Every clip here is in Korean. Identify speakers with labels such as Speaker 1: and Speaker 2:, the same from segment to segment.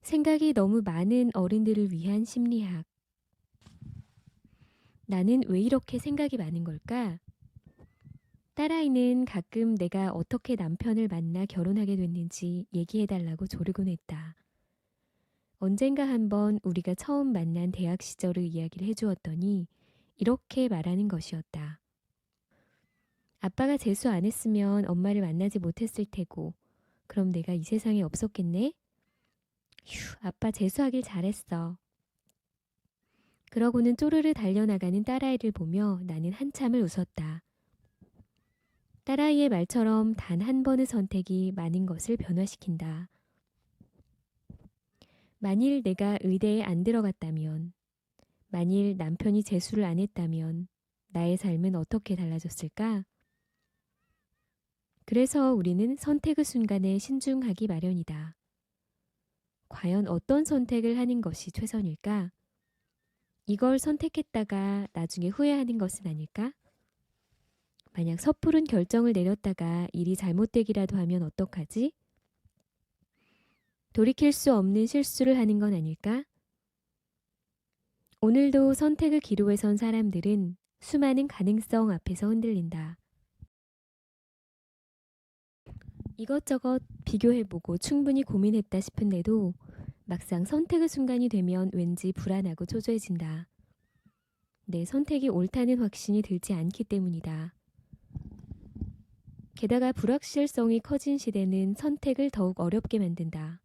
Speaker 1: 생각이 너무 많은 어른들을 위한 심리학. 나는 왜 이렇게 생각이 많은 걸까? 딸아이는 가끔 내가 어떻게 남편을 만나 결혼하게 됐는지 얘기해달라고 조르곤 했다. 언젠가 한번 우리가 처음 만난 대학 시절의 이야기를 해주었더니 이렇게 말하는 것이었다. 아빠가 재수 안 했으면 엄마를 만나지 못했을 테고, 그럼 내가 이 세상에 없었겠네? 휴, 아빠 재수하길 잘했어. 그러고는 쪼르르 달려나가는 딸아이를 보며 나는 한참을 웃었다. 딸아이의 말처럼 단 한 번의 선택이 많은 것을 변화시킨다. 만일 내가 의대에 안 들어갔다면, 만일 남편이 재수를 안 했다면 나의 삶은 어떻게 달라졌을까? 그래서 우리는 선택의 순간에 신중하기 마련이다. 과연 어떤 선택을 하는 것이 최선일까? 이걸 선택했다가 나중에 후회하는 것은 아닐까? 만약 섣부른 결정을 내렸다가 일이 잘못되기라도 하면 어떡하지? 돌이킬 수 없는 실수를 하는 건 아닐까? 오늘도 선택의 기로에 선 사람들은 수많은 가능성 앞에서 흔들린다. 이것저것 비교해보고 충분히 고민했다 싶은데도 막상 선택의 순간이 되면 왠지 불안하고 초조해진다. 내 선택이 옳다는 확신이 들지 않기 때문이다. 게다가 불확실성이 커진 시대는 선택을 더욱 어렵게 만든다.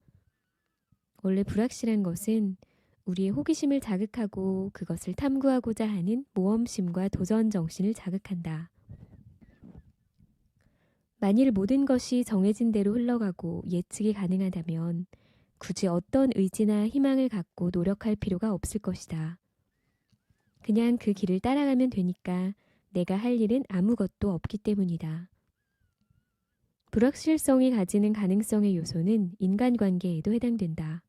Speaker 1: 원래 불확실한 것은 우리의 호기심을 자극하고 그것을 탐구하고자 하는 모험심과 도전 정신을 자극한다. 만일 모든 것이 정해진 대로 흘러가고 예측이 가능하다면 굳이 어떤 의지나 희망을 갖고 노력할 필요가 없을 것이다. 그냥 그 길을 따라가면 되니까 내가 할 일은 아무것도 없기 때문이다. 불확실성이 가지는 가능성의 요소는 인간관계에도 해당된다.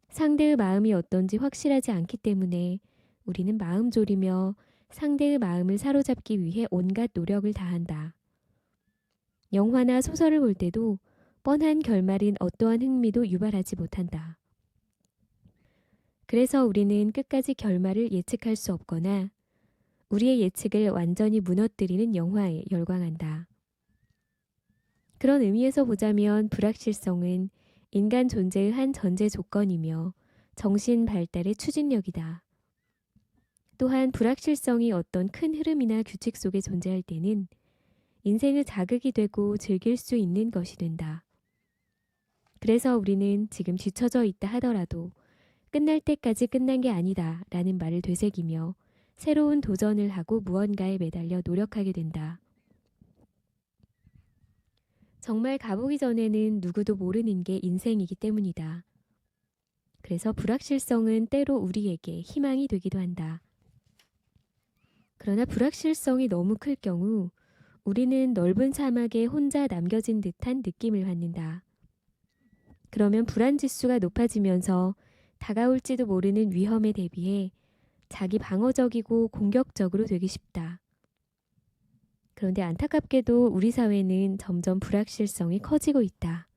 Speaker 1: 상대의 마음이 어떤지 확실하지 않기 때문에 우리는 마음 졸이며 상대의 마음을 사로잡기 위해 온갖 노력을 다한다. 영화나 소설을 볼 때도 뻔한 결말인 어떠한 흥미도 유발하지 못한다. 그래서 우리는 끝까지 결말을 예측할 수 없거나 우리의 예측을 완전히 무너뜨리는 영화에 열광한다. 그런 의미에서 보자면 불확실성은 인간 존재의 한 전제 조건이며 정신 발달의 추진력이다. 또한 불확실성이 어떤 큰 흐름이나 규칙 속에 존재할 때는 인생의 자극이 되고 즐길 수 있는 것이 된다. 그래서 우리는 지금 뒤처져 있다 하더라도 끝날 때까지 끝난 게 아니다 라는 말을 되새기며 새로운 도전을 하고 무언가에 매달려 노력하게 된다. 정말 가보기 전에는 누구도 모르는 게 인생이기 때문이다. 그래서 불확실성은 때로 우리에게 희망이 되기도 한다. 그러나 불확실성이 너무 클 경우 우리는 넓은 사막에 혼자 남겨진 듯한 느낌을 받는다. 그러면 불안지수가 높아지면서 다가올지도 모르는 위험에 대비해 자기 방어적이고 공격적으로 되기 쉽다. 그런데 안타깝게도 우리 사회는 점점 불확실성이 커지고 있다.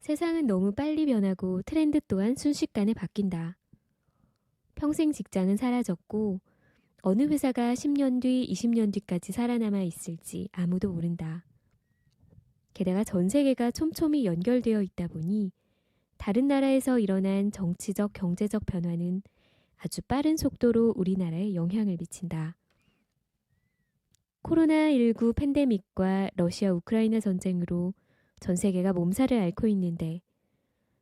Speaker 1: 세상은 너무 빨리 변하고 트렌드 또한 순식간에 바뀐다. 평생 직장은 사라졌고 어느 회사가 10년 뒤, 20년 뒤까지 살아남아 있을지 아무도 모른다. 게다가 전 세계가 촘촘히 연결되어 있다 보니 다른 나라에서 일어난 정치적, 경제적 변화는 아주 빠른 속도로 우리나라에 영향을 미친다. 코로나19 팬데믹과 러시아 우크라이나 전쟁으로 전 세계가 몸살을 앓고 있는데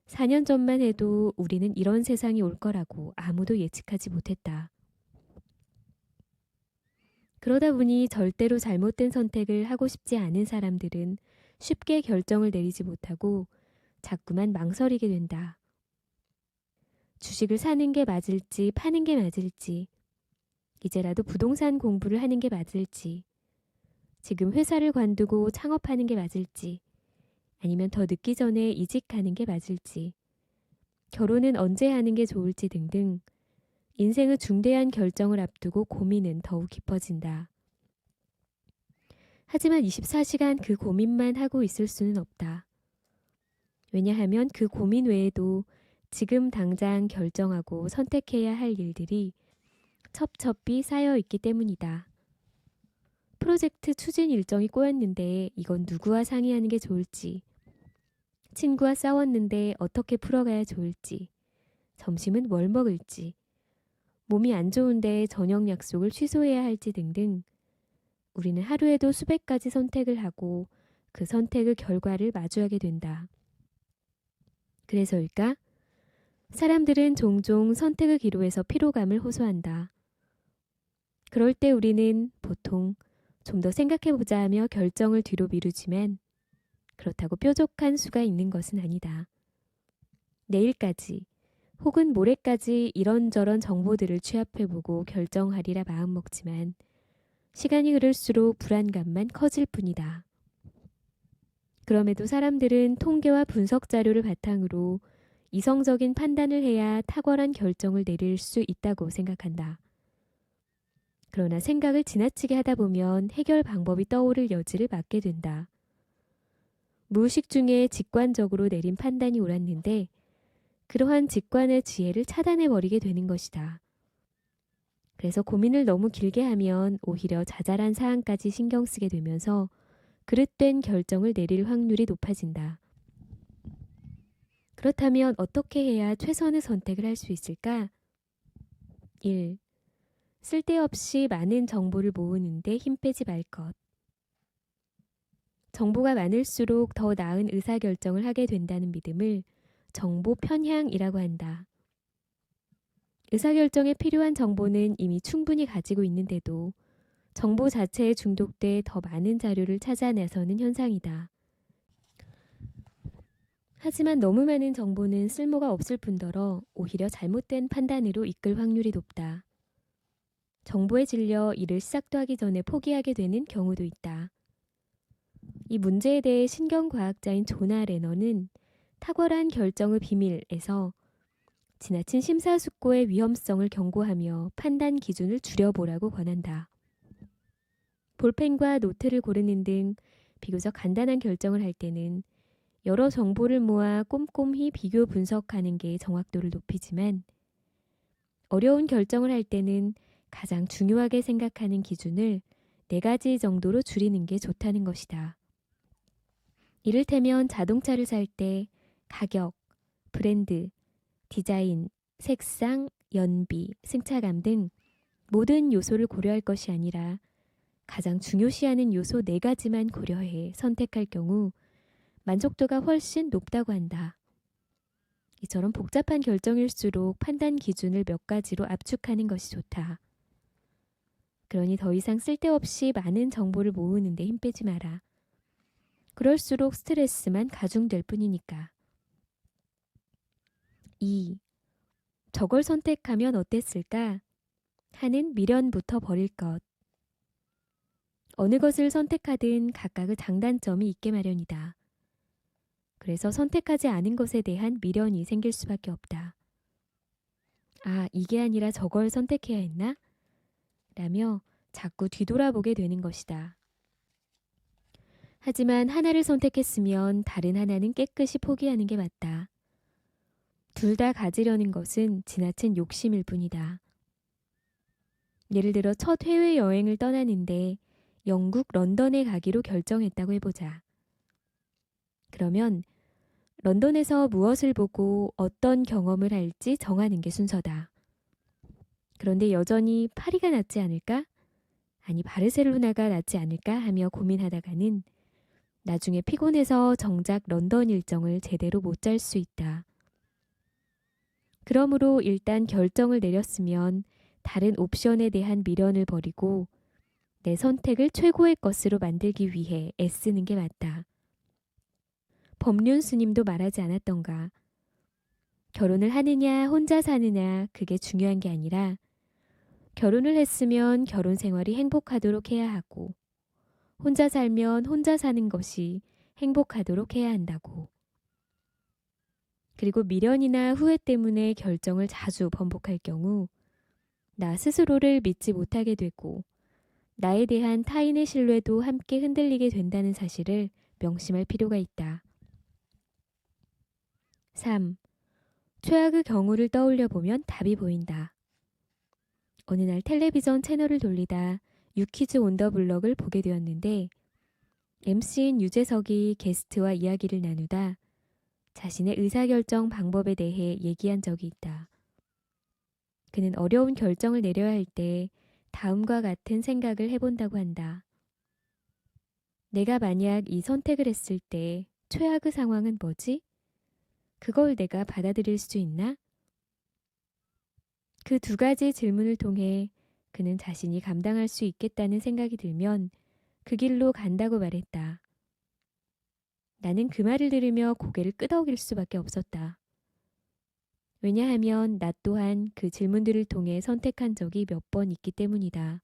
Speaker 1: 4년 전만 해도 우리는 이런 세상이 올 거라고 아무도 예측하지 못했다. 그러다 보니 절대로 잘못된 선택을 하고 싶지 않은 사람들은 쉽게 결정을 내리지 못하고 자꾸만 망설이게 된다. 주식을 사는 게 맞을지 파는 게 맞을지, 이제라도 부동산 공부를 하는 게 맞을지, 지금 회사를 관두고 창업하는 게 맞을지, 아니면 더 늦기 전에 이직하는 게 맞을지, 결혼은 언제 하는 게 좋을지 등등 인생의 중대한 결정을 앞두고 고민은 더욱 깊어진다. 하지만 24시간 그 고민만 하고 있을 수는 없다. 왜냐하면 그 고민 외에도 지금 당장 결정하고 선택해야 할 일들이 첩첩이 쌓여 있기 때문이다. 프로젝트 추진 일정이 꼬였는데 이건 누구와 상의하는 게 좋을지, 친구와 싸웠는데 어떻게 풀어가야 좋을지, 점심은 뭘 먹을지, 몸이 안 좋은데 저녁 약속을 취소해야 할지 등등 우리는 하루에도 수백 가지 선택을 하고 그 선택의 결과를 마주하게 된다. 그래서일까? 사람들은 종종 선택의 기로에서 피로감을 호소한다. 그럴 때 우리는 보통 좀 더 생각해보자 하며 결정을 뒤로 미루지만 그렇다고 뾰족한 수가 있는 것은 아니다. 내일까지 혹은 모레까지 이런저런 정보들을 취합해보고 결정하리라 마음먹지만 시간이 흐를수록 불안감만 커질 뿐이다. 그럼에도 사람들은 통계와 분석 자료를 바탕으로 이성적인 판단을 해야 탁월한 결정을 내릴 수 있다고 생각한다. 그러나 생각을 지나치게 하다 보면 해결 방법이 떠오를 여지를 막게 된다. 무의식 중에 직관적으로 내린 판단이 옳았는데 그러한 직관의 지혜를 차단해버리게 되는 것이다. 그래서 고민을 너무 길게 하면 오히려 자잘한 사항까지 신경 쓰게 되면서 그릇된 결정을 내릴 확률이 높아진다. 그렇다면 어떻게 해야 최선의 선택을 할 수 있을까? 1. 쓸데없이 많은 정보를 모으는데 힘 빼지 말 것. 정보가 많을수록 더 나은 의사결정을 하게 된다는 믿음을 정보 편향이라고 한다. 의사결정에 필요한 정보는 이미 충분히 가지고 있는데도 정보 자체에 중독돼 더 많은 자료를 찾아내서는 현상이다. 하지만 너무 많은 정보는 쓸모가 없을 뿐더러 오히려 잘못된 판단으로 이끌 확률이 높다. 정보에 질려 일을 시작도 하기 전에 포기하게 되는 경우도 있다. 이 문제에 대해 신경과학자인 조나 레너는 탁월한 결정의 비밀에서 지나친 심사숙고의 위험성을 경고하며 판단 기준을 줄여보라고 권한다. 볼펜과 노트를 고르는 등 비교적 간단한 결정을 할 때는 여러 정보를 모아 꼼꼼히 비교 분석하는 게 정확도를 높이지만 어려운 결정을 할 때는 가장 중요하게 생각하는 기준을 4가지 정도로 줄이는 게 좋다는 것이다. 이를테면 자동차를 살 때 가격, 브랜드, 디자인, 색상, 연비, 승차감 등 모든 요소를 고려할 것이 아니라 가장 중요시하는 요소 4가지만 고려해 선택할 경우 만족도가 훨씬 높다고 한다. 이처럼 복잡한 결정일수록 판단 기준을 몇 가지로 압축하는 것이 좋다. 그러니 더 이상 쓸데없이 많은 정보를 모으는 데 힘 빼지 마라. 그럴수록 스트레스만 가중될 뿐이니까. 2. 저걸 선택하면 어땠을까? 하는 미련부터 버릴 것. 어느 것을 선택하든 각각의 장단점이 있게 마련이다. 그래서 선택하지 않은 것에 대한 미련이 생길 수밖에 없다. 아, 이게 아니라 저걸 선택해야 했나? 라며 자꾸 뒤돌아보게 되는 것이다. 하지만 하나를 선택했으면 다른 하나는 깨끗이 포기하는 게 맞다. 둘 다 가지려는 것은 지나친 욕심일 뿐이다. 예를 들어 첫 해외여행을 떠나는데 영국 런던에 가기로 결정했다고 해보자. 그러면 런던에서 무엇을 보고 어떤 경험을 할지 정하는 게 순서다. 그런데 여전히 파리가 낫지 않을까? 아니 바르셀로나가 낫지 않을까 하며 고민하다가는 나중에 피곤해서 정작 런던 일정을 제대로 못 짤 수 있다. 그러므로 일단 결정을 내렸으면 다른 옵션에 대한 미련을 버리고 내 선택을 최고의 것으로 만들기 위해 애쓰는 게 맞다. 법륜 스님도 말하지 않았던가. 결혼을 하느냐 혼자 사느냐 그게 중요한 게 아니라 결혼을 했으면 결혼 생활이 행복하도록 해야 하고 혼자 살면 혼자 사는 것이 행복하도록 해야 한다고. 그리고 미련이나 후회 때문에 결정을 자주 번복할 경우 나 스스로를 믿지 못하게 되고 나에 대한 타인의 신뢰도 함께 흔들리게 된다는 사실을 명심할 필요가 있다. 3. 최악의 경우를 떠올려 보면 답이 보인다. 어느 날 텔레비전 채널을 돌리다 유키즈 온 더 블럭을 보게 되었는데 MC인 유재석이 게스트와 이야기를 나누다 자신의 의사결정 방법에 대해 얘기한 적이 있다. 그는 어려운 결정을 내려야 할 때 다음과 같은 생각을 해본다고 한다. 내가 만약 이 선택을 했을 때 최악의 상황은 뭐지? 그걸 내가 받아들일 수 있나? 그 두 가지 질문을 통해 그는 자신이 감당할 수 있겠다는 생각이 들면 그 길로 간다고 말했다. 나는 그 말을 들으며 고개를 끄덕일 수밖에 없었다. 왜냐하면 나 또한 그 질문들을 통해 선택한 적이 몇 번 있기 때문이다.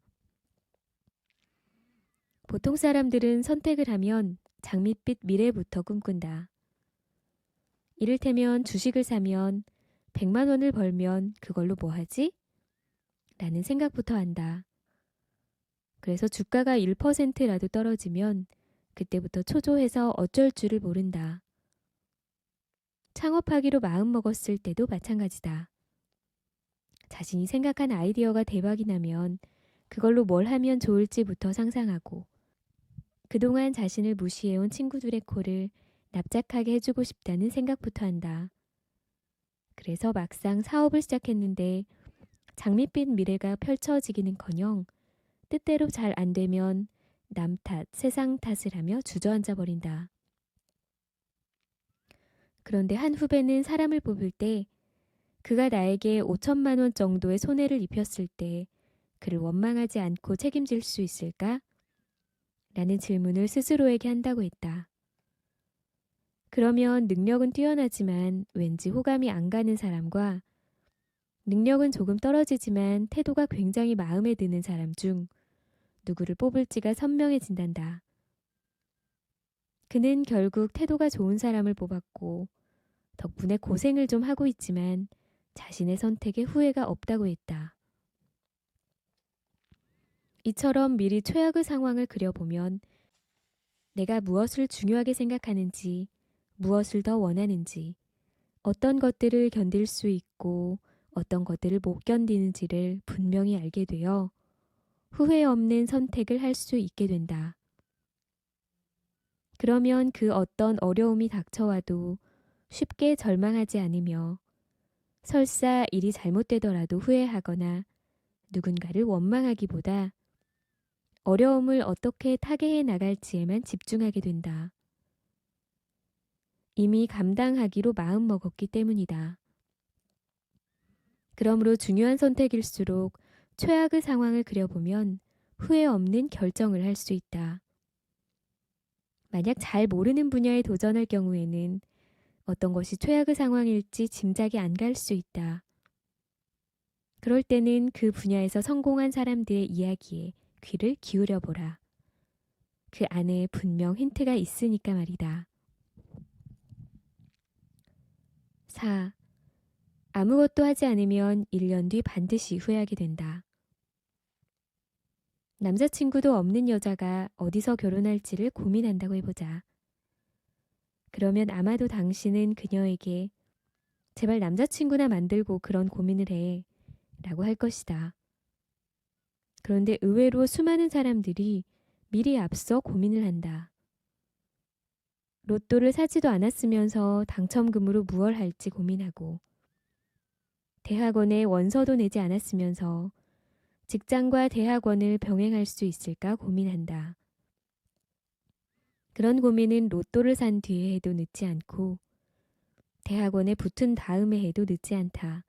Speaker 1: 보통 사람들은 선택을 하면 장밋빛 미래부터 꿈꾼다. 이를테면 주식을 사면 100만 원을 벌면 그걸로 뭐 하지? 라는 생각부터 한다. 그래서 주가가 1%라도 떨어지면 그때부터 초조해서 어쩔 줄을 모른다. 창업하기로 마음먹었을 때도 마찬가지다. 자신이 생각한 아이디어가 대박이 나면 그걸로 뭘 하면 좋을지부터 상상하고 그동안 자신을 무시해온 친구들의 코를 납작하게 해주고 싶다는 생각부터 한다. 그래서 막상 사업을 시작했는데 장밋빛 미래가 펼쳐지기는커녕 뜻대로 잘 안 되면 남 탓, 세상 탓을 하며 주저앉아 버린다. 그런데 한 후배는 사람을 뽑을 때 그가 나에게 5천만 원 정도의 손해를 입혔을 때 그를 원망하지 않고 책임질 수 있을까? 라는 질문을 스스로에게 한다고 했다. 그러면 능력은 뛰어나지만 왠지 호감이 안 가는 사람과 능력은 조금 떨어지지만 태도가 굉장히 마음에 드는 사람 중 누구를 뽑을지가 선명해진단다. 그는 결국 태도가 좋은 사람을 뽑았고 덕분에 고생을 좀 하고 있지만 자신의 선택에 후회가 없다고 했다. 이처럼 미리 최악의 상황을 그려보면 내가 무엇을 중요하게 생각하는지, 무엇을 더 원하는지, 어떤 것들을 견딜 수 있고 어떤 것들을 못 견디는지를 분명히 알게 되어 후회 없는 선택을 할 수 있게 된다. 그러면 그 어떤 어려움이 닥쳐와도 쉽게 절망하지 않으며 설사 일이 잘못되더라도 후회하거나 누군가를 원망하기보다 어려움을 어떻게 타개해 나갈지에만 집중하게 된다. 이미 감당하기로 마음먹었기 때문이다. 그러므로 중요한 선택일수록 최악의 상황을 그려보면 후회 없는 결정을 할 수 있다. 만약 잘 모르는 분야에 도전할 경우에는 어떤 것이 최악의 상황일지 짐작이 안 갈 수 있다. 그럴 때는 그 분야에서 성공한 사람들의 이야기에 귀를 기울여 보라. 그 안에 분명 힌트가 있으니까 말이다. 4. 아무것도 하지 않으면 1년 뒤 반드시 후회하게 된다. 남자친구도 없는 여자가 어디서 결혼할지를 고민한다고 해보자. 그러면 아마도 당신은 그녀에게 제발 남자친구나 만들고 그런 고민을 해 라고 할 것이다. 그런데 의외로 수많은 사람들이 미리 앞서 고민을 한다. 로또를 사지도 않았으면서 당첨금으로 무얼 할지 고민하고 대학원에 원서도 내지 않았으면서 직장과 대학원을 병행할 수 있을까 고민한다. 그런 고민은 로또를 산 뒤에 해도 늦지 않고 대학원에 붙은 다음에 해도 늦지 않다.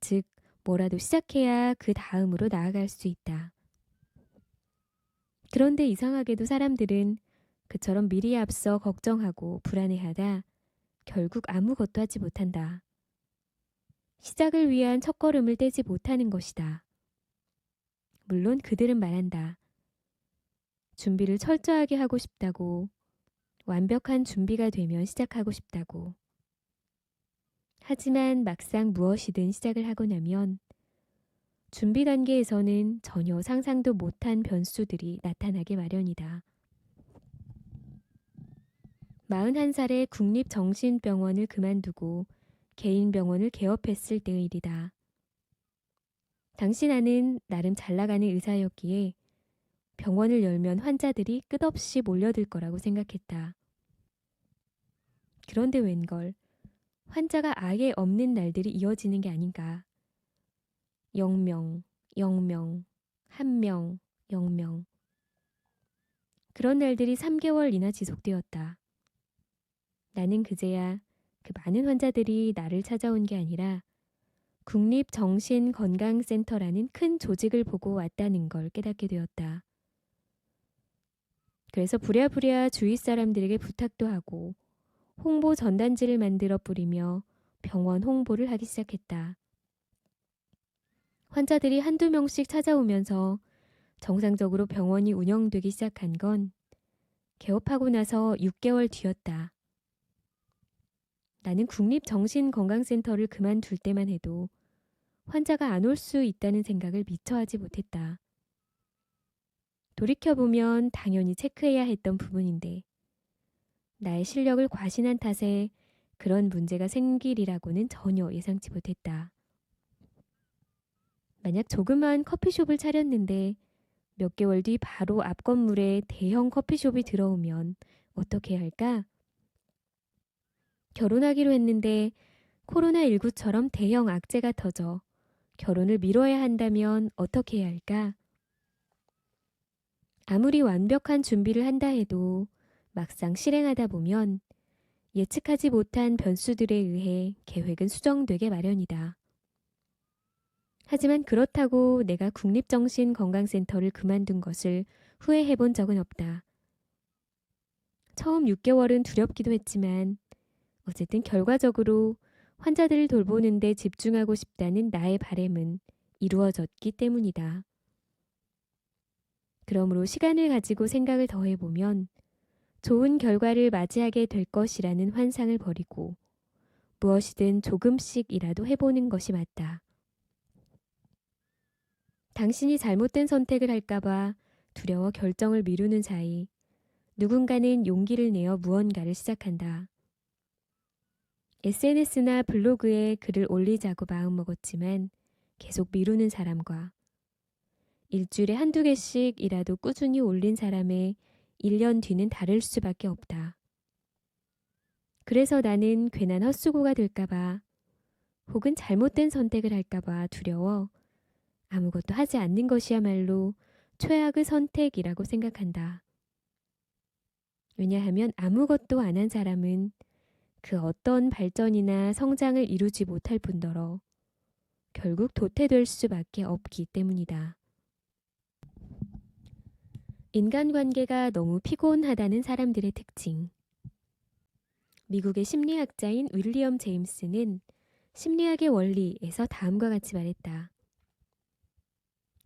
Speaker 1: 즉, 뭐라도 시작해야 그 다음으로 나아갈 수 있다. 그런데 이상하게도 사람들은 그처럼 미리 앞서 걱정하고 불안해하다 결국 아무것도 하지 못한다. 시작을 위한 첫걸음을 떼지 못하는 것이다. 물론 그들은 말한다. 준비를 철저하게 하고 싶다고, 완벽한 준비가 되면 시작하고 싶다고. 하지만 막상 무엇이든 시작을 하고 나면 준비 단계에서는 전혀 상상도 못한 변수들이 나타나게 마련이다. 41살에 국립정신병원을 그만두고 개인 병원을 개업했을 때의 일이다. 당시 나는 나름 잘 나가는 의사였기에 병원을 열면 환자들이 끝없이 몰려들 거라고 생각했다. 그런데 웬걸, 환자가 아예 없는 날들이 이어지는 게 아닌가. 0명, 0명, 1명, 0명. 그런 날들이 3개월이나 지속되었다. 나는 그제야 그 많은 환자들이 나를 찾아온 게 아니라 국립정신건강센터라는 큰 조직을 보고 왔다는 걸 깨닫게 되었다. 그래서 부랴부랴 주위 사람들에게 부탁도 하고 홍보 전단지를 만들어 뿌리며 병원 홍보를 하기 시작했다. 환자들이 한두 명씩 찾아오면서 정상적으로 병원이 운영되기 시작한 건 개업하고 나서 6개월 뒤였다. 나는 국립정신건강센터를 그만둘 때만 해도 환자가 안 올 수 있다는 생각을 미처 하지 못했다. 돌이켜보면 당연히 체크해야 했던 부분인데 나의 실력을 과신한 탓에 그런 문제가 생기리라고는 전혀 예상치 못했다. 만약 조그만 커피숍을 차렸는데 몇 개월 뒤 바로 앞 건물에 대형 커피숍이 들어오면 어떻게 해야 할까? 결혼하기로 했는데 코로나19처럼 대형 악재가 터져 결혼을 미뤄야 한다면 어떻게 해야 할까? 아무리 완벽한 준비를 한다 해도 막상 실행하다 보면 예측하지 못한 변수들에 의해 계획은 수정되게 마련이다. 하지만 그렇다고 내가 국립정신건강센터를 그만둔 것을 후회해 본 적은 없다. 처음 6개월은 두렵기도 했지만 어쨌든 결과적으로 환자들을 돌보는 데 집중하고 싶다는 나의 바램은 이루어졌기 때문이다. 그러므로 시간을 가지고 생각을 더해보면 좋은 결과를 맞이하게 될 것이라는 환상을 버리고 무엇이든 조금씩이라도 해보는 것이 맞다. 당신이 잘못된 선택을 할까봐 두려워 결정을 미루는 사이 누군가는 용기를 내어 무언가를 시작한다. SNS나 블로그에 글을 올리자고 마음먹었지만 계속 미루는 사람과 일주일에 한두 개씩이라도 꾸준히 올린 사람의 1년 뒤는 다를 수밖에 없다. 그래서 나는 괜한 헛수고가 될까봐 혹은 잘못된 선택을 할까봐 두려워 아무것도 하지 않는 것이야말로 최악의 선택이라고 생각한다. 왜냐하면 아무것도 안 한 사람은 그 어떤 발전이나 성장을 이루지 못할 뿐더러 결국 도태될 수밖에 없기 때문이다. 인간관계가 너무 피곤하다는 사람들의 특징. 미국의 심리학자인 윌리엄 제임스는 심리학의 원리에서 다음과 같이 말했다.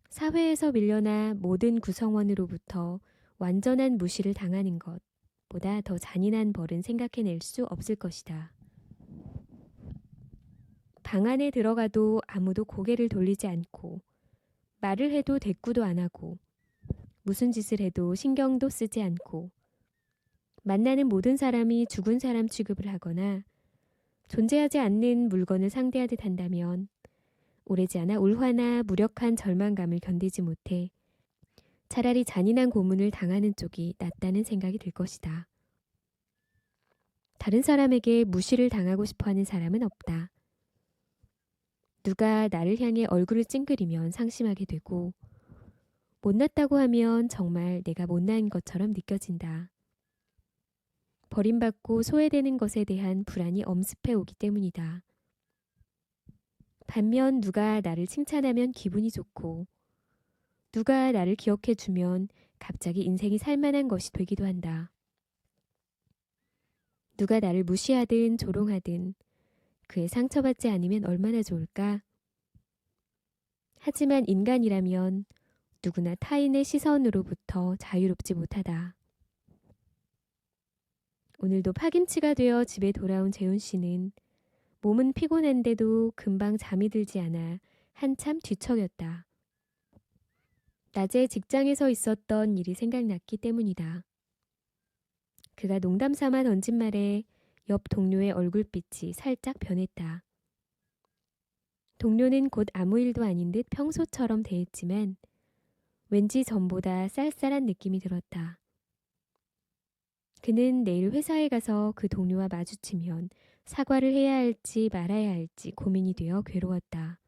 Speaker 1: 사회에서 밀려나 모든 구성원으로부터 완전한 무시를 당하는 것보다 더 잔인한 벌은 생각해낼 수 없을 것이다. 방 안에 들어가도 아무도 고개를 돌리지 않고 말을 해도 대꾸도 안 하고 무슨 짓을 해도 신경도 쓰지 않고 만나는 모든 사람이 죽은 사람 취급을 하거나 존재하지 않는 물건을 상대하듯 한다면 오래지 않아 울화나 무력한 절망감을 견디지 못해 차라리 잔인한 고문을 당하는 쪽이 낫다는 생각이 들 것이다. 다른 사람에게 무시를 당하고 싶어하는 사람은 없다. 누가 나를 향해 얼굴을 찡그리면 상심하게 되고 못났다고 하면 정말 내가 못난 것처럼 느껴진다. 버림받고 소외되는 것에 대한 불안이 엄습해 오기 때문이다. 반면 누가 나를 칭찬하면 기분이 좋고 누가 나를 기억해 주면 갑자기 인생이 살만한 것이 되기도 한다. 누가 나를 무시하든 조롱하든 그에 상처받지 않으면 얼마나 좋을까? 하지만 인간이라면 누구나 타인의 시선으로부터 자유롭지 못하다. 오늘도 파김치가 되어 집에 돌아온 재훈 씨는 몸은 피곤한데도 금방 잠이 들지 않아 한참 뒤척였다. 낮에 직장에서 있었던 일이 생각났기 때문이다. 그가 농담 삼아 던진 말에 옆 동료의 얼굴빛이 살짝 변했다. 동료는 곧 아무 일도 아닌 듯 평소처럼 대했지만 왠지 전보다 쌀쌀한 느낌이 들었다. 그는 내일 회사에 가서 그 동료와 마주치면 사과를 해야 할지 말아야 할지 고민이 되어 괴로웠다.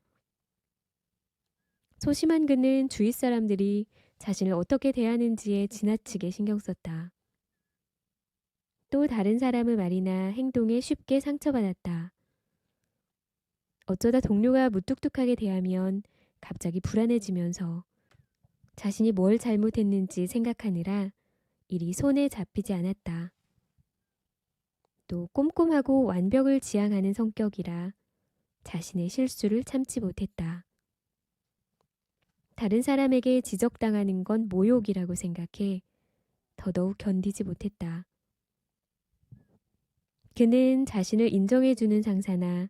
Speaker 1: 소심한 그는 주위 사람들이 자신을 어떻게 대하는지에 지나치게 신경 썼다. 또 다른 사람의 말이나 행동에 쉽게 상처받았다. 어쩌다 동료가 무뚝뚝하게 대하면 갑자기 불안해지면서 자신이 뭘 잘못했는지 생각하느라 일이 손에 잡히지 않았다. 또 꼼꼼하고 완벽을 지향하는 성격이라 자신의 실수를 참지 못했다. 다른 사람에게 지적당하는 건 모욕이라고 생각해 더더욱 견디지 못했다. 그는 자신을 인정해주는 상사나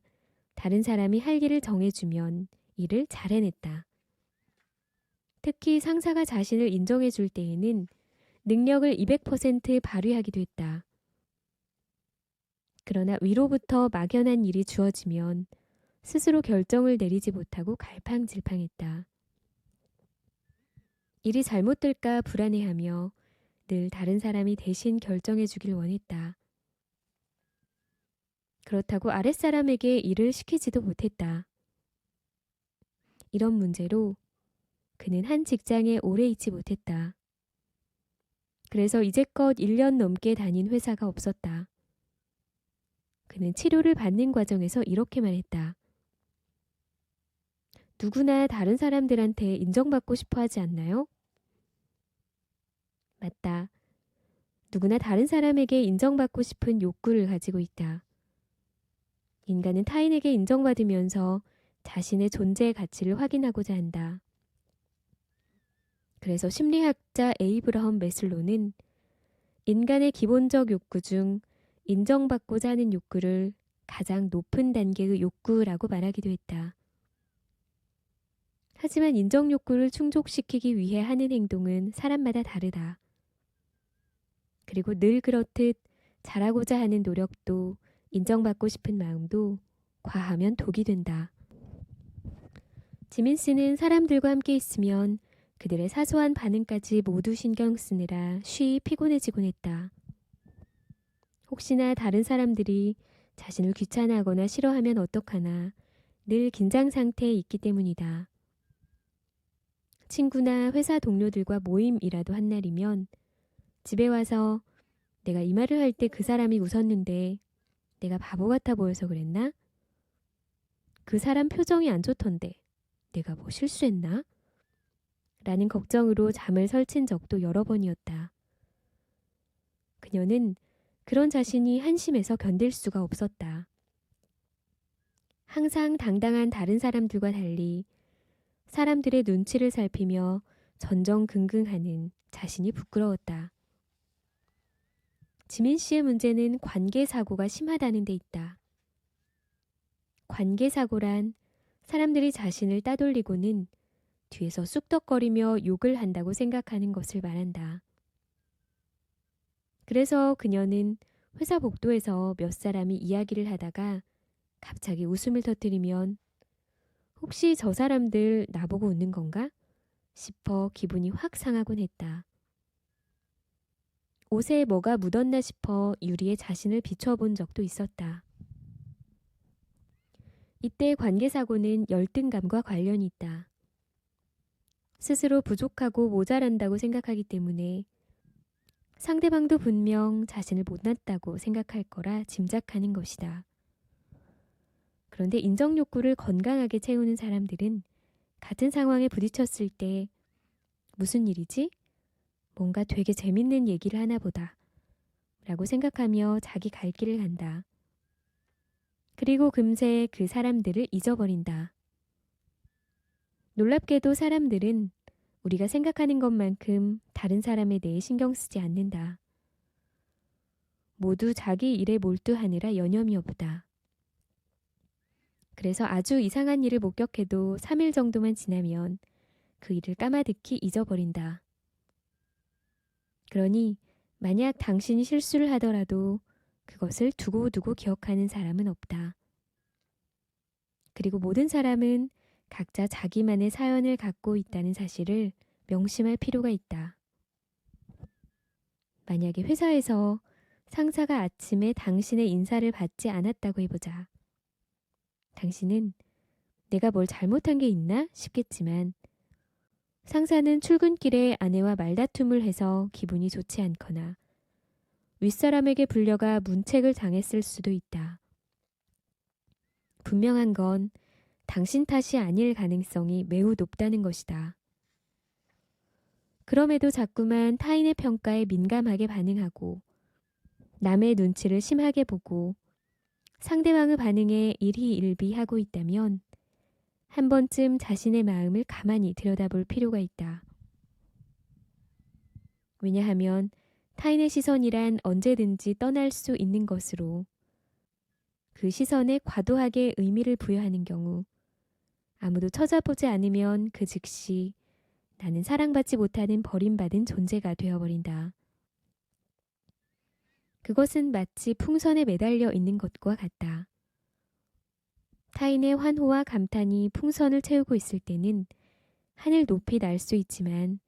Speaker 1: 다른 사람이 할 일을 정해주면 일을 잘 해냈다. 특히 상사가 자신을 인정해줄 때에는 능력을 200% 발휘하기도 했다. 그러나 위로부터 막연한 일이 주어지면 스스로 결정을 내리지 못하고 갈팡질팡했다. 일이 잘못될까 불안해하며 늘 다른 사람이 대신 결정해 주길 원했다. 그렇다고 아랫사람에게 일을 시키지도 못했다. 이런 문제로 그는 한 직장에 오래 있지 못했다. 그래서 이제껏 1년 넘게 다닌 회사가 없었다. 그는 치료를 받는 과정에서 이렇게 말했다. 누구나 다른 사람들한테 인정받고 싶어 하지 않나요? 맞다. 누구나 다른 사람에게 인정받고 싶은 욕구를 가지고 있다. 인간은 타인에게 인정받으면서 자신의 존재의 가치를 확인하고자 한다. 그래서 심리학자 에이브러험 매슬로는 인간의 기본적 욕구 중 인정받고자 하는 욕구를 가장 높은 단계의 욕구라고 말하기도 했다. 하지만 인정 욕구를 충족시키기 위해 하는 행동은 사람마다 다르다. 그리고 늘 그렇듯 잘하고자 하는 노력도 인정받고 싶은 마음도 과하면 독이 된다. 지민스는 사람들과 함께 있으면 그들의 사소한 반응까지 모두 신경 쓰느라 쉬이 피곤해지곤 했다. 혹시나 다른 사람들이 자신을 귀찮아하거나 싫어하면 어떡하나 늘 긴장 상태에 있기 때문이다. 친구나 회사 동료들과 모임이라도 한 날이면 집에 와서 내가 이 말을 할 때 그 사람이 웃었는데 내가 바보 같아 보여서 그랬나? 그 사람 표정이 안 좋던데 내가 뭐 실수했나? 라는 걱정으로 잠을 설친 적도 여러 번이었다. 그녀는 그런 자신이 한심해서 견딜 수가 없었다. 항상 당당한 다른 사람들과 달리 사람들의 눈치를 살피며 전전긍긍하는 자신이 부끄러웠다. 지민 씨의 문제는 관계사고가 심하다는 데 있다. 관계사고란 사람들이 자신을 따돌리고는 뒤에서 쑥덕거리며 욕을 한다고 생각하는 것을 말한다. 그래서 그녀는 회사 복도에서 몇 사람이 이야기를 하다가 갑자기 웃음을 터뜨리면 혹시 저 사람들 나보고 웃는 건가? 싶어 기분이 확 상하곤 했다. 옷에 뭐가 묻었나 싶어 유리에 자신을 비춰본 적도 있었다. 이때 관계사고는 열등감과 관련이 있다. 스스로 부족하고 모자란다고 생각하기 때문에 상대방도 분명 자신을 못났다고 생각할 거라 짐작하는 것이다. 그런데 인정 욕구를 건강하게 채우는 사람들은 같은 상황에 부딪혔을 때 무슨 일이지? 뭔가 되게 재밌는 얘기를 하나 보다 라고 생각하며 자기 갈 길을 간다. 그리고 금세 그 사람들을 잊어버린다. 놀랍게도 사람들은 우리가 생각하는 것만큼 다른 사람에 대해 신경 쓰지 않는다. 모두 자기 일에 몰두하느라 여념이 없다. 그래서 아주 이상한 일을 목격해도 3일 정도만 지나면 그 일을 까마득히 잊어버린다. 그러니 만약 당신이 실수를 하더라도 그것을 두고두고 기억하는 사람은 없다. 그리고 모든 사람은 각자 자기만의 사연을 갖고 있다는 사실을 명심할 필요가 있다. 만약에 회사에서 상사가 아침에 당신의 인사를 받지 않았다고 해보자. 당신은 내가 뭘 잘못한 게 있나 싶겠지만 상사는 출근길에 아내와 말다툼을 해서 기분이 좋지 않거나 윗사람에게 불려가 문책을 당했을 수도 있다. 분명한 건 당신 탓이 아닐 가능성이 매우 높다는 것이다. 그럼에도 자꾸만 타인의 평가에 민감하게 반응하고 남의 눈치를 심하게 보고 상대방의 반응에 일희일비하고 있다면 한 번쯤 자신의 마음을 가만히 들여다볼 필요가 있다. 왜냐하면 타인의 시선이란 언제든지 떠날 수 있는 것으로 그 시선에 과도하게 의미를 부여하는 경우 아무도 찾아보지 않으면 그 즉시 나는 사랑받지 못하는 버림받은 존재가 되어버린다. 그것은 마치 풍선에 매달려 있는 것과 같다. 타인의 환호와 감탄이 풍선을 채우고 있을 때는 하늘 높이 날 수 있지만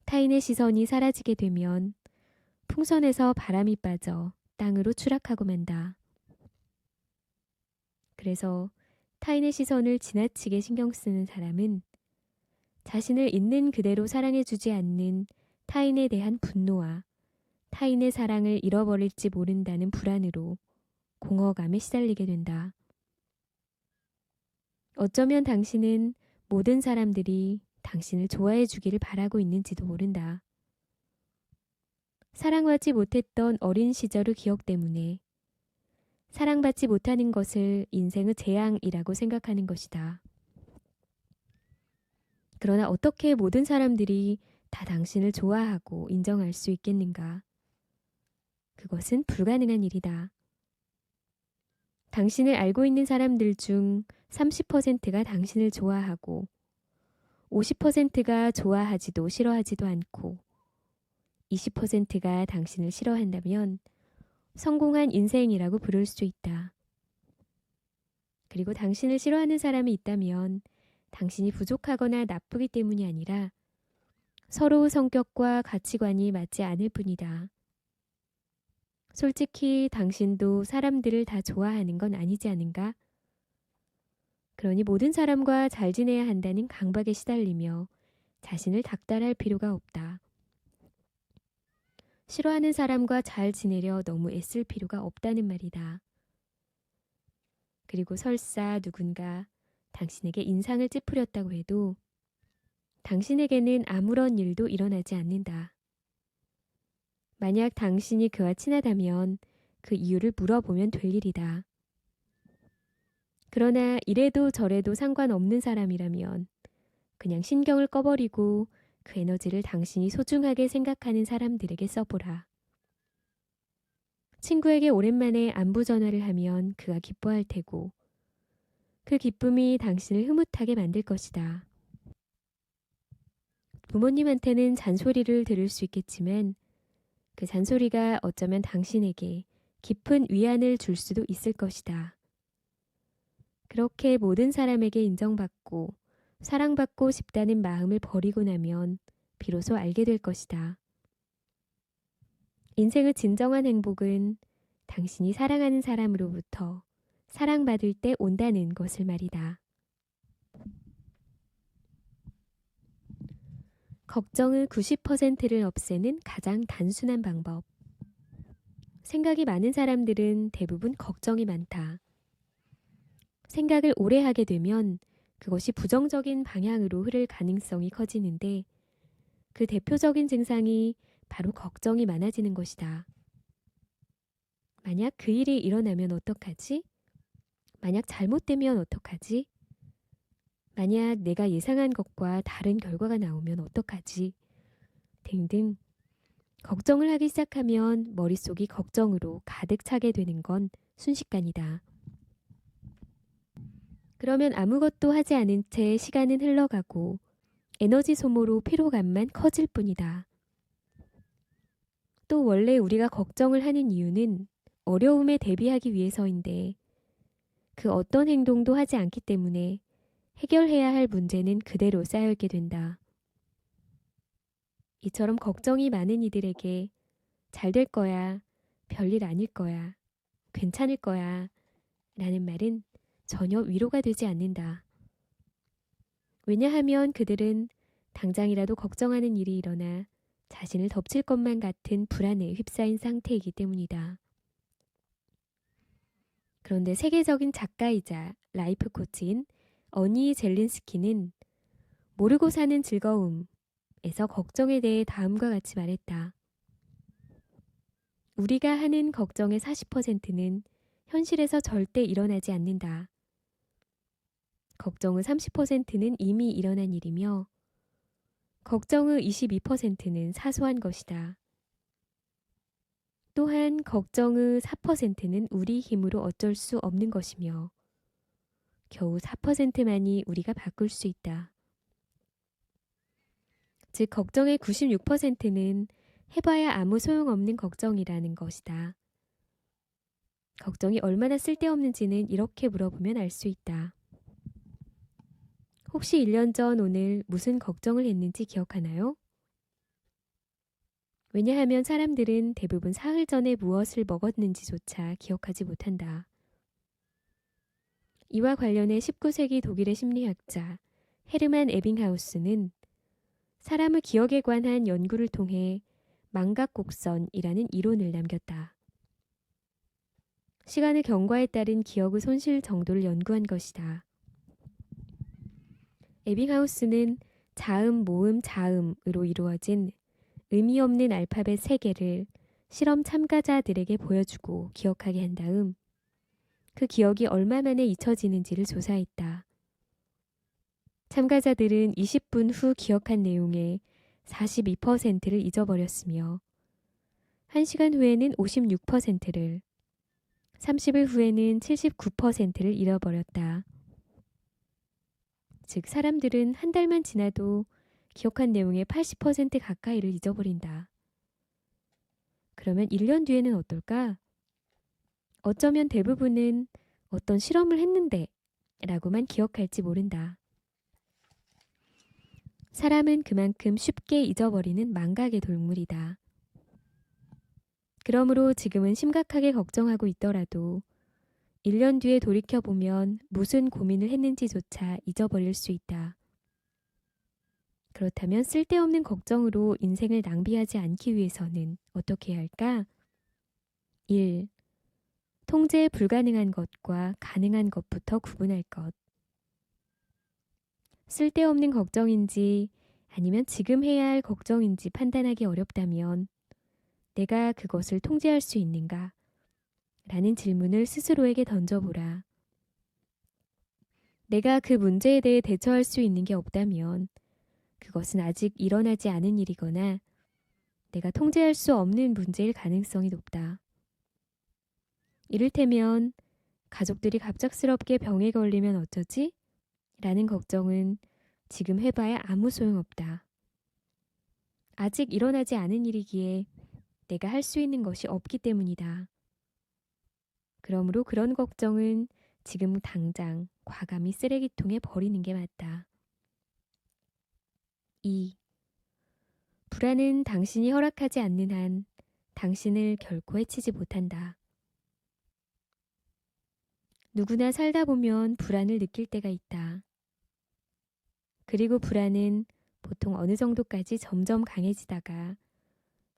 Speaker 1: 타인의 시선이 사라지게 되면 풍선에서 바람이 빠져 땅으로 추락하고 만다. 그래서 타인의 시선을 지나치게 신경 쓰는 사람은 자신을 있는 그대로 사랑해주지 않는 타인에 대한 분노와 타인의 사랑을 잃어버릴지 모른다는 불안으로 공허감에 시달리게 된다. 어쩌면 당신은 모든 사람들이 당신을 좋아해 주기를 바라고 있는지도 모른다. 사랑받지 못했던 어린 시절의 기억 때문에 사랑받지 못하는 것을 인생의 재앙이라고 생각하는 것이다. 그러나 어떻게 모든 사람들이 다 당신을 좋아하고 인정할 수 있겠는가? 그것은 불가능한 일이다. 당신을 알고 있는 사람들 중 30%가 당신을 좋아하고 50%가 좋아하지도 싫어하지도 않고 20%가 당신을 싫어한다면 성공한 인생이라고 부를 수 있다. 그리고 당신을 싫어하는 사람이 있다면 당신이 부족하거나 나쁘기 때문이 아니라 서로의 성격과 가치관이 맞지 않을 뿐이다. 솔직히 당신도 사람들을 다 좋아하는 건 아니지 않은가? 그러니 모든 사람과 잘 지내야 한다는 강박에 시달리며 자신을 닥달할 필요가 없다. 싫어하는 사람과 잘 지내려 너무 애쓸 필요가 없다는 말이다. 그리고 설사 누군가 당신에게 인상을 찌푸렸다고 해도 당신에게는 아무런 일도 일어나지 않는다. 만약 당신이 그와 친하다면 그 이유를 물어보면 될 일이다. 그러나 이래도 저래도 상관없는 사람이라면 그냥 신경을 꺼버리고 그 에너지를 당신이 소중하게 생각하는 사람들에게 써보라. 친구에게 오랜만에 안부 전화를 하면 그가 기뻐할 테고 그 기쁨이 당신을 흐뭇하게 만들 것이다. 부모님한테는 잔소리를 들을 수 있겠지만 그 잔소리가 어쩌면 당신에게 깊은 위안을 줄 수도 있을 것이다. 그렇게 모든 사람에게 인정받고 사랑받고 싶다는 마음을 버리고 나면 비로소 알게 될 것이다. 인생의 진정한 행복은 당신이 사랑하는 사람으로부터 사랑받을 때 온다는 것을 말이다. 걱정의 90%를 없애는 가장 단순한 방법. 생각이 많은 사람들은 대부분 걱정이 많다. 생각을 오래 하게 되면 그것이 부정적인 방향으로 흐를 가능성이 커지는데 그 대표적인 증상이 바로 걱정이 많아지는 것이다. 만약 그 일이 일어나면 어떡하지? 만약 잘못되면 어떡하지? 만약 내가 예상한 것과 다른 결과가 나오면 어떡하지? 등등 걱정을 하기 시작하면 머릿속이 걱정으로 가득 차게 되는 건 순식간이다. 그러면 아무것도 하지 않은 채 시간은 흘러가고 에너지 소모로 피로감만 커질 뿐이다. 또 원래 우리가 걱정을 하는 이유는 어려움에 대비하기 위해서인데 그 어떤 행동도 하지 않기 때문에 해결해야 할 문제는 그대로 쌓여있게 된다. 이처럼 걱정이 많은 이들에게 잘 될 거야, 별일 아닐 거야, 괜찮을 거야 라는 말은 전혀 위로가 되지 않는다. 왜냐하면 그들은 당장이라도 걱정하는 일이 일어나 자신을 덮칠 것만 같은 불안에 휩싸인 상태이기 때문이다. 그런데 세계적인 작가이자 라이프 코치인 어니 젤린스키는 모르고 사는 즐거움에서 걱정에 대해 다음과 같이 말했다. 우리가 하는 걱정의 40%는 현실에서 절대 일어나지 않는다. 걱정의 30%는 이미 일어난 일이며 걱정의 22%는 사소한 것이다. 또한 걱정의 4%는 우리 힘으로 어쩔 수 없는 것이며 겨우 4%만이 우리가 바꿀 수 있다. 즉 걱정의 96%는 해봐야 아무 소용없는 걱정이라는 것이다. 걱정이 얼마나 쓸데없는지는 이렇게 물어보면 알 수 있다. 혹시 1년 전 오늘 무슨 걱정을 했는지 기억하나요? 왜냐하면 사람들은 대부분 사흘 전에 무엇을 먹었는지조차 기억하지 못한다. 이와 관련해 19세기 독일의 심리학자 헤르만 에빙하우스는 사람의 기억에 관한 연구를 통해 망각곡선이라는 이론을 남겼다. 시간의 경과에 따른 기억의 손실 정도를 연구한 것이다. 에빙하우스는 자음, 모음, 자음으로 이루어진 의미 없는 알파벳 3개를 실험 참가자들에게 보여주고 기억하게 한 다음 그 기억이 얼마 만에 잊혀지는지를 조사했다. 참가자들은 20분 후 기억한 내용의 42%를 잊어버렸으며 1시간 후에는 56%를, 30일 후에는 79%를 잃어버렸다. 즉 사람들은 한 달만 지나도 기억한 내용의 80% 가까이를 잊어버린다. 그러면 1년 뒤에는 어떨까? 어쩌면 대부분은 어떤 실험을 했는데 라고만 기억할지 모른다. 사람은 그만큼 쉽게 잊어버리는 망각의 동물이다. 그러므로 지금은 심각하게 걱정하고 있더라도 1년 뒤에 돌이켜보면 무슨 고민을 했는지조차 잊어버릴 수 있다. 그렇다면 쓸데없는 걱정으로 인생을 낭비하지 않기 위해서는 어떻게 해야 할까? 1. 통제 불가능한 것과 가능한 것부터 구분할 것. 쓸데없는 걱정인지 아니면 지금 해야 할 걱정인지 판단하기 어렵다면 내가 그것을 통제할 수 있는가? 라는 질문을 스스로에게 던져보라. 내가 그 문제에 대해 대처할 수 있는 게 없다면 그것은 아직 일어나지 않은 일이거나 내가 통제할 수 없는 문제일 가능성이 높다. 이를테면 가족들이 갑작스럽게 병에 걸리면 어쩌지? 라는 걱정은 지금 해봐야 아무 소용없다. 아직 일어나지 않은 일이기에 내가 할 수 있는 것이 없기 때문이다. 그러므로 그런 걱정은 지금 당장 과감히 쓰레기통에 버리는 게 맞다. 2. 불안은 당신이 허락하지 않는 한 당신을 결코 해치지 못한다. 누구나 살다 보면 불안을 느낄 때가 있다. 그리고 불안은 보통 어느 정도까지 점점 강해지다가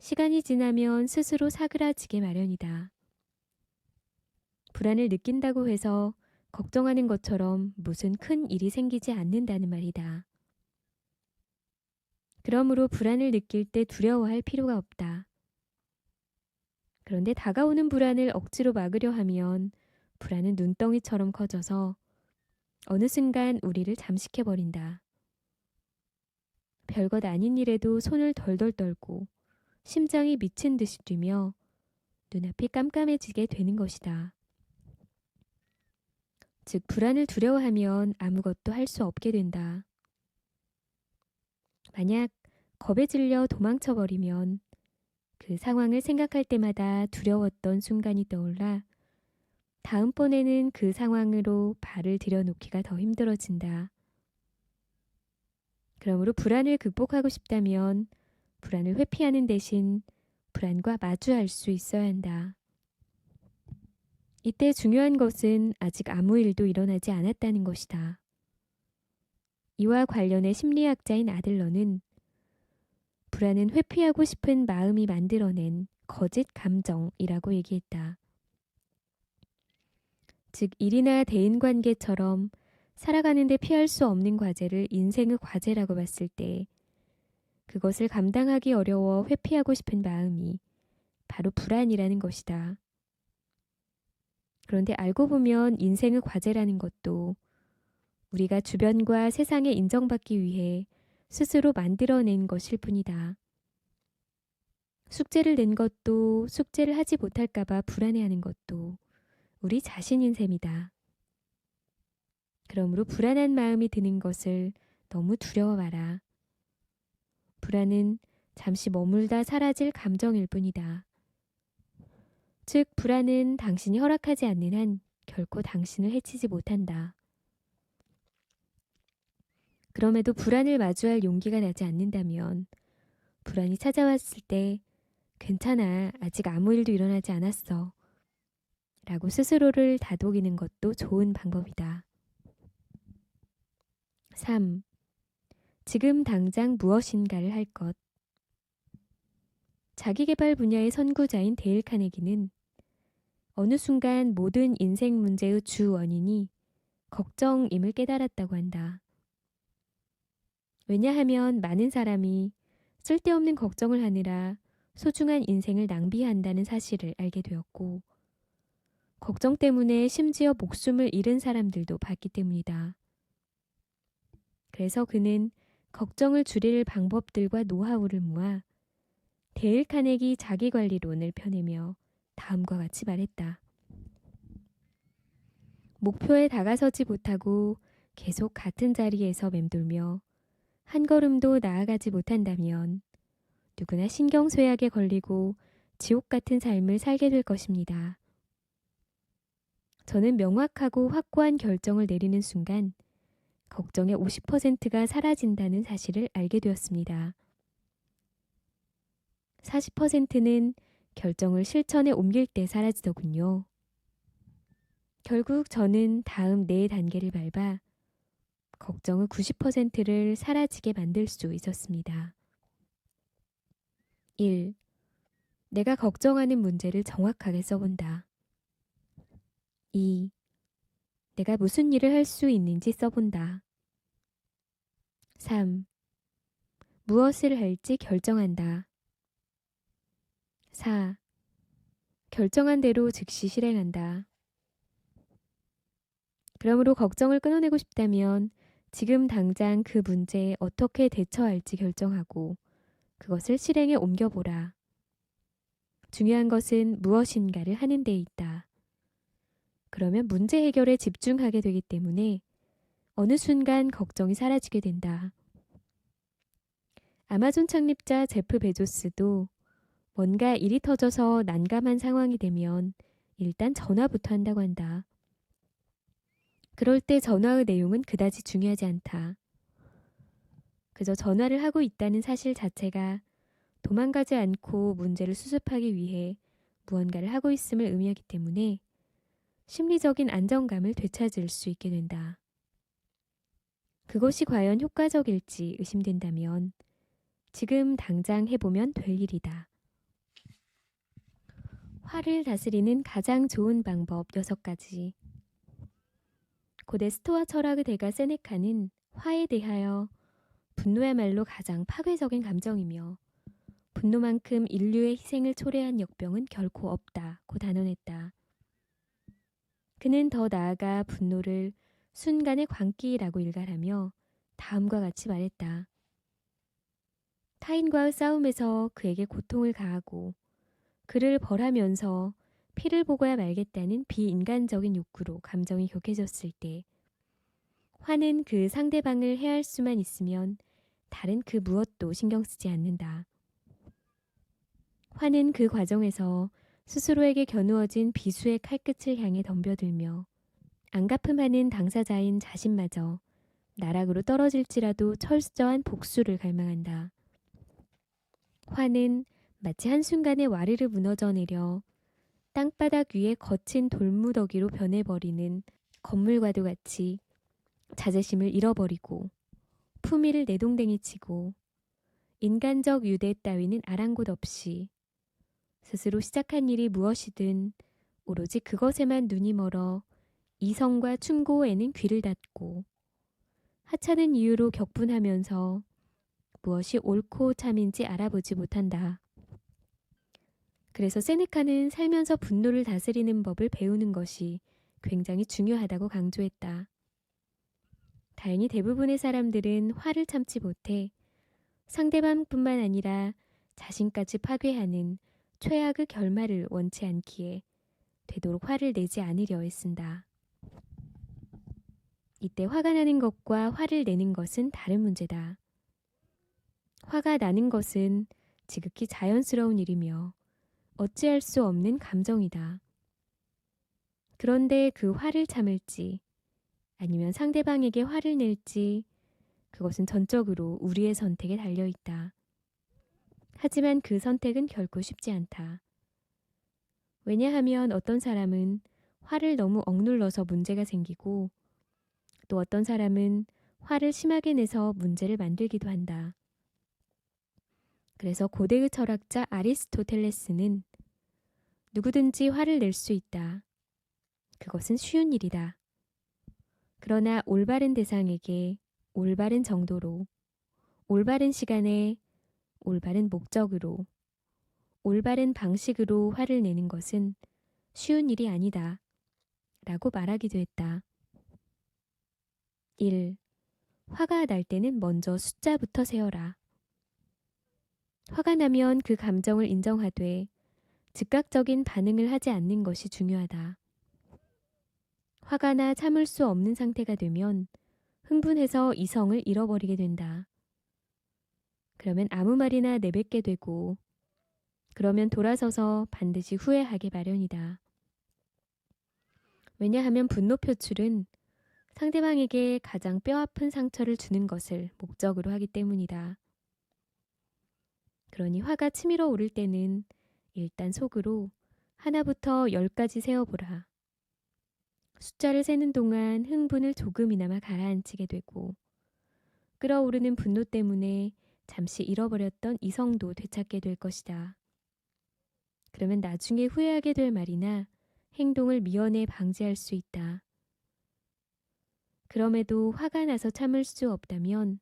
Speaker 1: 시간이 지나면 스스로 사그라지게 마련이다. 불안을 느낀다고 해서 걱정하는 것처럼 무슨 큰 일이 생기지 않는다는 말이다. 그러므로 불안을 느낄 때 두려워할 필요가 없다. 그런데 다가오는 불안을 억지로 막으려 하면 불안은 눈덩이처럼 커져서 어느 순간 우리를 잠식해버린다. 별것 아닌 일에도 손을 덜덜 떨고 심장이 미친 듯이 뛰며 눈앞이 깜깜해지게 되는 것이다. 즉 불안을 두려워하면 아무것도 할 수 없게 된다. 만약 겁에 질려 도망쳐버리면 그 상황을 생각할 때마다 두려웠던 순간이 떠올라 다음번에는 그 상황으로 발을 들여놓기가 더 힘들어진다. 그러므로 불안을 극복하고 싶다면 불안을 회피하는 대신 불안과 마주할 수 있어야 한다. 이때 중요한 것은 아직 아무 일도 일어나지 않았다는 것이다. 이와 관련해 심리학자인 아들러는 불안은 회피하고 싶은 마음이 만들어낸 거짓 감정이라고 얘기했다. 즉 일이나 대인관계처럼 살아가는데 피할 수 없는 과제를 인생의 과제라고 봤을 때 그것을 감당하기 어려워 회피하고 싶은 마음이 바로 불안이라는 것이다. 그런데 알고 보면 인생의 과제라는 것도 우리가 주변과 세상에 인정받기 위해 스스로 만들어낸 것일 뿐이다. 숙제를 낸 것도 숙제를 하지 못할까봐 불안해하는 것도 우리 자신인 셈이다. 그러므로 불안한 마음이 드는 것을 너무 두려워 마라. 불안은 잠시 머물다 사라질 감정일 뿐이다. 즉, 불안은 당신이 허락하지 않는 한 결코 당신을 해치지 못한다. 그럼에도 불안을 마주할 용기가 나지 않는다면 불안이 찾아왔을 때 괜찮아, 아직 아무 일도 일어나지 않았어 라고 스스로를 다독이는 것도 좋은 방법이다. 3. 지금 당장 무엇인가를 할 것. 자기계발 분야의 선구자인 데일 카네기는 어느 순간 모든 인생 문제의 주 원인이 걱정임을 깨달았다고 한다. 왜냐하면 많은 사람이 쓸데없는 걱정을 하느라 소중한 인생을 낭비한다는 사실을 알게 되었고, 걱정 때문에 심지어 목숨을 잃은 사람들도 봤기 때문이다. 그래서 그는 걱정을 줄일 방법들과 노하우를 모아 데일 카네기 자기관리론을 펴내며 다음과 같이 말했다. 목표에 다가서지 못하고 계속 같은 자리에서 맴돌며 한 걸음도 나아가지 못한다면 누구나 신경쇠약에 걸리고 지옥 같은 삶을 살게 될 것입니다. 저는 명확하고 확고한 결정을 내리는 순간 걱정의 50%가 사라진다는 사실을 알게 되었습니다. 40%는 결정을 실천에 옮길 때 사라지더군요. 결국 저는 다음 4단계를 밟아 걱정의 90%를 사라지게 만들 수 있었습니다. 1. 내가 걱정하는 문제를 정확하게 써본다. 2. 내가 무슨 일을 할 수 있는지 써본다. 3. 무엇을 할지 결정한다. 4. 결정한 대로 즉시 실행한다. 그러므로 걱정을 끊어내고 싶다면 지금 당장 그 문제에 어떻게 대처할지 결정하고 그것을 실행에 옮겨보라. 중요한 것은 무엇인가를 하는 데 있다. 그러면 문제 해결에 집중하게 되기 때문에 어느 순간 걱정이 사라지게 된다. 아마존 창립자 제프 베조스도 뭔가 일이 터져서 난감한 상황이 되면 일단 전화부터 한다고 한다. 그럴 때 전화의 내용은 그다지 중요하지 않다. 그저 전화를 하고 있다는 사실 자체가 도망가지 않고 문제를 수습하기 위해 무언가를 하고 있음을 의미하기 때문에 심리적인 안정감을 되찾을 수 있게 된다. 그것이 과연 효과적일지 의심된다면 지금 당장 해보면 될 일이다. 화를 다스리는 가장 좋은 방법 6가지. 고대 스토아 철학의 대가 세네카는 화에 대하여 분노야말로 가장 파괴적인 감정이며 분노만큼 인류의 희생을 초래한 역병은 결코 없다고 단언했다. 그는 더 나아가 분노를 순간의 광기라고 일갈하며 다음과 같이 말했다. 타인과의 싸움에서 그에게 고통을 가하고 그를 벌하면서 피를 보고야 말겠다는 비인간적인 욕구로 감정이 격해졌을 때 화는 그 상대방을 해할 수만 있으면 다른 그 무엇도 신경 쓰지 않는다. 화는 그 과정에서 스스로에게 겨누어진 비수의 칼끝을 향해 덤벼들며 안갚음하는 당사자인 자신마저 나락으로 떨어질지라도 철저한 복수를 갈망한다. 화는 마치 한순간에 와르르 무너져 내려 땅바닥 위에 거친 돌무더기로 변해버리는 건물과도 같이 자제심을 잃어버리고 품위를 내동댕이치고 인간적 유대 따위는 아랑곳 없이 스스로 시작한 일이 무엇이든 오로지 그것에만 눈이 멀어 이성과 충고에는 귀를 닫고 하찮은 이유로 격분하면서 무엇이 옳고 참인지 알아보지 못한다. 그래서 세네카는 살면서 분노를 다스리는 법을 배우는 것이 굉장히 중요하다고 강조했다. 다행히 대부분의 사람들은 화를 참지 못해 상대방뿐만 아니라 자신까지 파괴하는 최악의 결말을 원치 않기에 되도록 화를 내지 않으려 애쓴다. 이때 화가 나는 것과 화를 내는 것은 다른 문제다. 화가 나는 것은 지극히 자연스러운 일이며 어찌할 수 없는 감정이다. 그런데 그 화를 참을지 아니면 상대방에게 화를 낼지 그것은 전적으로 우리의 선택에 달려있다. 하지만 그 선택은 결코 쉽지 않다. 왜냐하면 어떤 사람은 화를 너무 억눌러서 문제가 생기고 또 어떤 사람은 화를 심하게 내서 문제를 만들기도 한다. 그래서 고대의 철학자 아리스토텔레스는 누구든지 화를 낼 수 있다. 그것은 쉬운 일이다. 그러나 올바른 대상에게 올바른 정도로, 올바른 시간에, 올바른 목적으로, 올바른 방식으로 화를 내는 것은 쉬운 일이 아니다. 라고 말하기도 했다. 1. 화가 날 때는 먼저 숫자부터 세어라. 화가 나면 그 감정을 인정하되 즉각적인 반응을 하지 않는 것이 중요하다. 화가 나 참을 수 없는 상태가 되면 흥분해서 이성을 잃어버리게 된다. 그러면 아무 말이나 내뱉게 되고 그러면 돌아서서 반드시 후회하게 마련이다. 왜냐하면 분노 표출은 상대방에게 가장 뼈아픈 상처를 주는 것을 목적으로 하기 때문이다. 그러니 화가 치밀어 오를 때는 일단 속으로 하나부터 10까지 세어보라. 숫자를 세는 동안 흥분을 조금이나마 가라앉히게 되고 끓어오르는 분노 때문에 잠시 잃어버렸던 이성도 되찾게 될 것이다. 그러면 나중에 후회하게 될 말이나 행동을 미연에 방지할 수 있다. 그럼에도 화가 나서 참을 수 없다면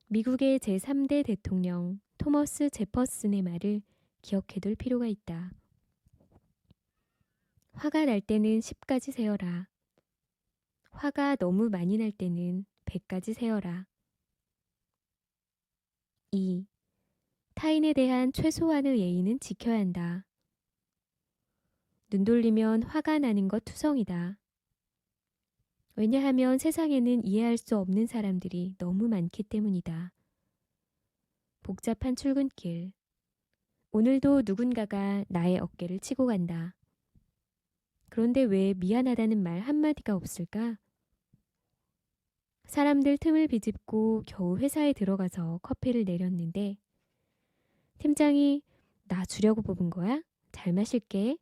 Speaker 1: 미국의 제3대 대통령 토머스 제퍼슨의 말을 기억해둘 필요가 있다. 화가 날 때는 10까지 세어라. 화가 너무 많이 날 때는 100까지 세어라. 2. 타인에 대한 최소한의 예의는 지켜야 한다. 눈 돌리면 화가 나는 것 투성이다. 왜냐하면 세상에는 이해할 수 없는 사람들이 너무 많기 때문이다. 복잡한 출근길. 오늘도 누군가가 나의 어깨를 치고 간다. 그런데 왜 미안하다는 말 한마디가 없을까? 사람들 틈을 비집고 겨우 회사에 들어가서 커피를 내렸는데 팀장이 나 주려고 뽑은 거야? 잘 마실게.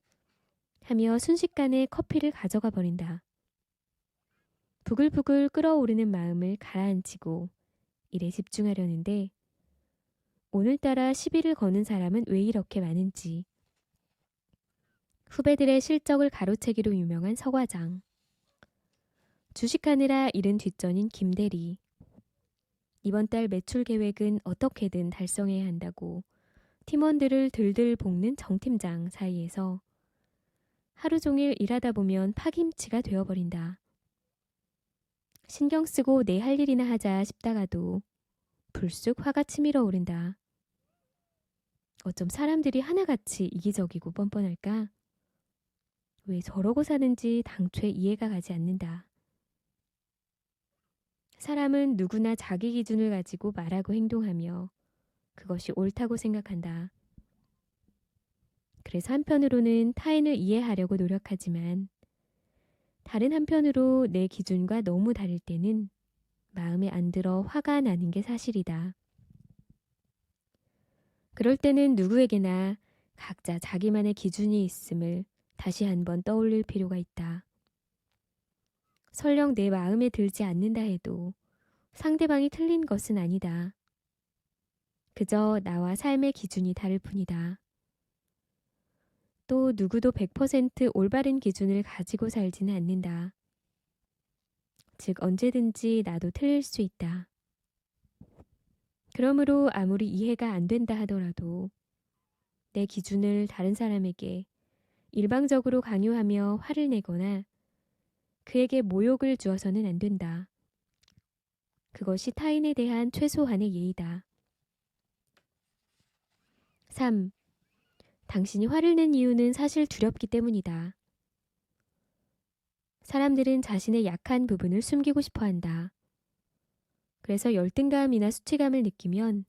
Speaker 1: 하며 순식간에 커피를 가져가 버린다. 부글부글 끓어오르는 마음을 가라앉히고 일에 집중하려는데 오늘따라 시비를 거는 사람은 왜 이렇게 많은지. 후배들의 실적을 가로채기로 유명한 서과장. 주식하느라 잃은 뒷전인 김대리. 이번 달 매출 계획은 어떻게든 달성해야 한다고 팀원들을 들들 볶는 정팀장 사이에서 하루 종일 일하다 보면 파김치가 되어버린다. 신경 쓰고 내 할 일이나 하자 싶다가도 불쑥 화가 치밀어 오른다. 어쩜 사람들이 하나같이 이기적이고 뻔뻔할까? 왜 저러고 사는지 당초에 이해가 가지 않는다. 사람은 누구나 자기 기준을 가지고 말하고 행동하며 그것이 옳다고 생각한다. 그래서 한편으로는 타인을 이해하려고 노력하지만 다른 한편으로 내 기준과 너무 다를 때는 마음에 안 들어 화가 나는 게 사실이다. 그럴 때는 누구에게나 각자 자기만의 기준이 있음을 다시 한번 떠올릴 필요가 있다. 설령 내 마음에 들지 않는다 해도 상대방이 틀린 것은 아니다. 그저 나와 삶의 기준이 다를 뿐이다. 또 누구도 100% 올바른 기준을 가지고 살지는 않는다. 즉 언제든지 나도 틀릴 수 있다. 그러므로 아무리 이해가 안 된다 하더라도 내 기준을 다른 사람에게 일방적으로 강요하며 화를 내거나 그에게 모욕을 주어서는 안 된다. 그것이 타인에 대한 최소한의 예의다. 3. 당신이 화를 낸 이유는 사실 두렵기 때문이다. 사람들은 자신의 약한 부분을 숨기고 싶어 한다. 그래서 열등감이나 수치감을 느끼면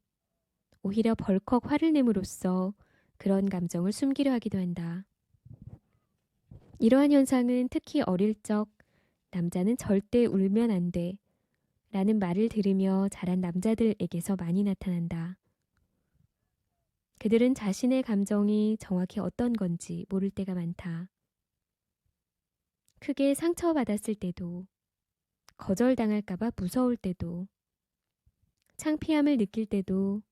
Speaker 1: 오히려 벌컥 화를 내므로써 그런 감정을 숨기려 하기도 한다. 이러한 현상은 특히 어릴 적 남자는 절대 울면 안 돼 라는 말을 들으며 자란 남자들에게서 많이 나타난다. 그들은 자신의 감정이 정확히 어떤 건지 모를 때가 많다. 크게 상처받았을 때도, 거절당할까봐 무서울 때도, 창피함을 느낄 때도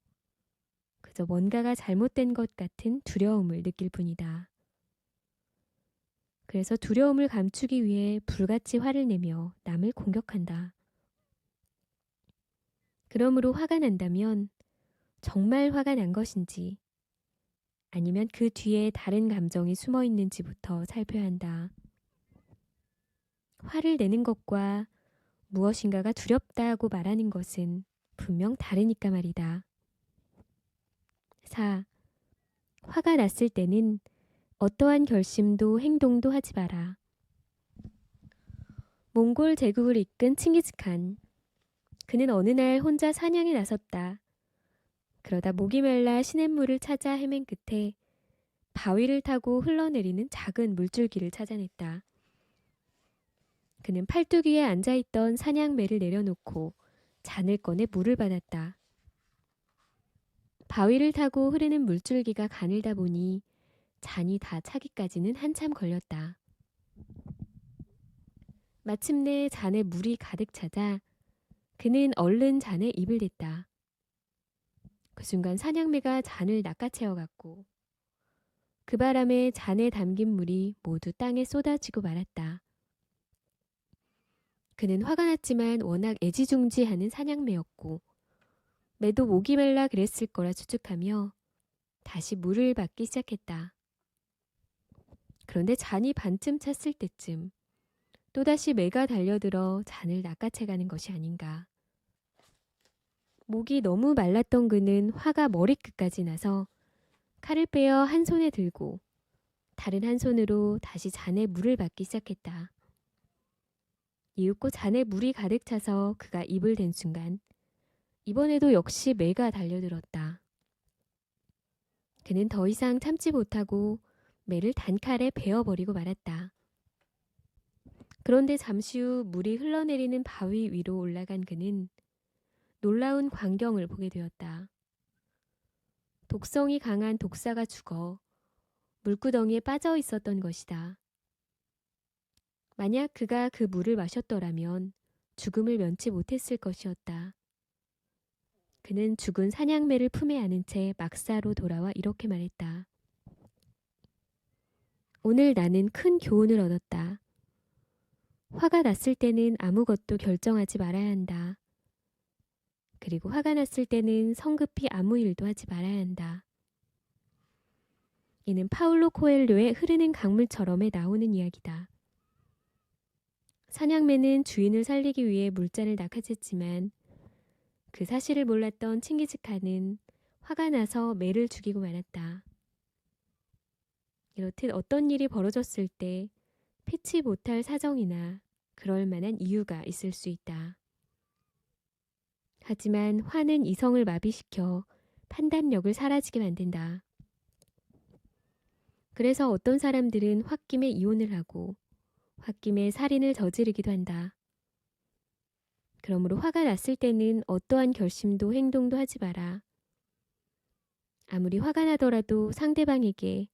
Speaker 1: 그저 뭔가가 잘못된 것 같은 두려움을 느낄 뿐이다. 그래서 두려움을 감추기 위해 불같이 화를 내며 남을 공격한다. 그러므로 화가 난다면 정말 화가 난 것인지 아니면 그 뒤에 다른 감정이 숨어 있는지부터 살펴야 한다. 화를 내는 것과 무엇인가가 두렵다고 말하는 것은 분명 다르니까 말이다. 4. 화가 났을 때는 어떠한 결심도 행동도 하지 마라. 몽골 제국을 이끈 칭기즈칸. 그는 어느 날 혼자 사냥에 나섰다. 그러다 목이 말라 시냇물을 찾아 헤맨 끝에 바위를 타고 흘러내리는 작은 물줄기를 찾아냈다. 그는 팔뚝 위에 앉아있던 사냥매를 내려놓고 잔을 꺼내 물을 받았다. 바위를 타고 흐르는 물줄기가 가늘다 보니 잔이 다 차기까지는 한참 걸렸다. 마침내 잔에 물이 가득 차자 그는 얼른 잔에 입을 댔다. 그 순간 사냥매가 잔을 낚아채어갔고 그 바람에 잔에 담긴 물이 모두 땅에 쏟아지고 말았다. 그는 화가 났지만 워낙 애지중지하는 사냥매였고 매도 목이 말라 그랬을 거라 추측하며 다시 물을 받기 시작했다. 그런데 잔이 반쯤 찼을 때쯤 또다시 매가 달려들어 잔을 낚아채가는 것이 아닌가. 목이 너무 말랐던 그는 화가 머리끝까지 나서 칼을 빼어 한 손에 들고 다른 한 손으로 다시 잔에 물을 받기 시작했다. 이윽고 잔에 물이 가득 차서 그가 입을 댄 순간 이번에도 역시 매가 달려들었다. 그는 더 이상 참지 못하고 매를 단칼에 베어버리고 말았다. 그런데 잠시 후 물이 흘러내리는 바위 위로 올라간 그는 놀라운 광경을 보게 되었다. 독성이 강한 독사가 죽어 물구덩이에 빠져 있었던 것이다. 만약 그가 그 물을 마셨더라면 죽음을 면치 못했을 것이었다. 그는 죽은 사냥매를 품에 안은 채 막사로 돌아와 이렇게 말했다. 오늘 나는 큰 교훈을 얻었다. 화가 났을 때는 아무것도 결정하지 말아야 한다. 그리고 화가 났을 때는 성급히 아무 일도 하지 말아야 한다. 이는 파울로 코엘료의 흐르는 강물처럼에 나오는 이야기다. 사냥매는 주인을 살리기 위해 물잔을 낚아챘지만 그 사실을 몰랐던 칭기즈칸은 화가 나서 매를 죽이고 말았다. 이렇듯 어떤 일이 벌어졌을 때 피치 못할 사정이나 그럴 만한 이유가 있을 수 있다. 하지만 화는 이성을 마비시켜 판단력을 사라지게 만든다. 그래서 어떤 사람들은 홧김에 이혼을 하고 홧김에 살인을 저지르기도 한다. 그러므로 화가 났을 때는 어떠한 결심도 행동도 하지 마라. 아무리 화가 나더라도 상대방에게